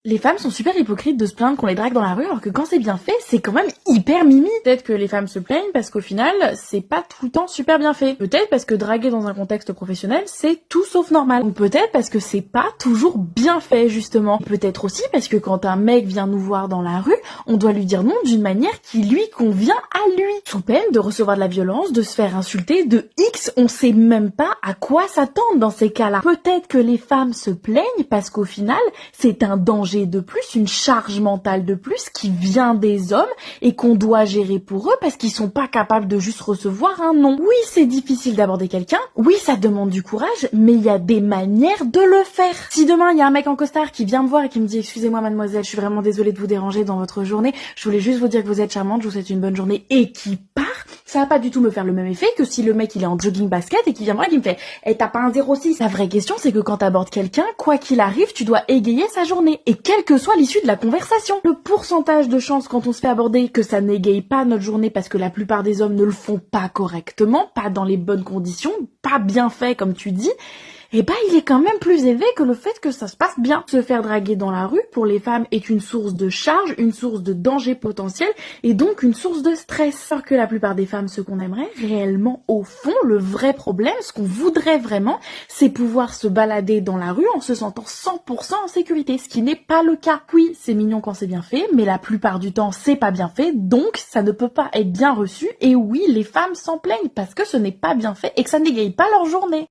Les femmes sont super hypocrites de se plaindre qu'on les drague dans la rue, alors que quand c'est bien fait, c'est quand même hyper mimi. Peut-être que les femmes se plaignent parce qu'au final, c'est pas tout le temps super bien fait. Peut-être parce que draguer dans un contexte professionnel, c'est tout sauf normal. Ou peut-être parce que c'est pas toujours bien fait, justement. Peut-être aussi parce que quand un mec vient nous voir dans la rue, on doit lui dire non d'une manière qui lui convient à lui. Sous peine de recevoir de la violence, de se faire insulter, de X, on sait même pas à quoi s'attendre dans ces cas-là. Peut-être que les femmes se plaignent parce qu'au final, c'est un danger de plus, une charge mentale de plus qui vient des hommes et qu'on doit gérer pour eux parce qu'ils sont pas capables de juste recevoir un non. Oui, c'est difficile d'aborder quelqu'un, oui, ça demande du courage, mais il y a des manières de le faire. Si demain il y a un mec en costard qui vient me voir et qui me dit excusez-moi mademoiselle, je suis vraiment désolée de vous déranger dans votre journée, je voulais juste vous dire que vous êtes charmante, je vous souhaite une bonne journée et qui part, ça va pas du tout me faire le même effet que si le mec il est en jogging basket et qui vient me voir et qui me fait t'as pas un 06. La vraie question c'est que quand t'abordes quelqu'un, quoi qu'il arrive, tu dois égayer sa journée. Et quelle que soit l'issue de la conversation. Le pourcentage de chances quand on se fait aborder que ça n'égaye pas notre journée parce que la plupart des hommes ne le font pas correctement, pas dans les bonnes conditions, pas bien fait comme tu dis, il est quand même plus élevé que le fait que ça se passe bien. Se faire draguer dans la rue, pour les femmes, est une source de charge, une source de danger potentiel, et donc une source de stress. Alors que la plupart des femmes, ce qu'on aimerait réellement, au fond, le vrai problème, ce qu'on voudrait vraiment, c'est pouvoir se balader dans la rue en se sentant 100% en sécurité, ce qui n'est pas le cas. Oui, c'est mignon quand c'est bien fait, mais la plupart du temps, c'est pas bien fait, donc ça ne peut pas être bien reçu, et oui, les femmes s'en plaignent parce que ce n'est pas bien fait et que ça n'égaye pas leur journée.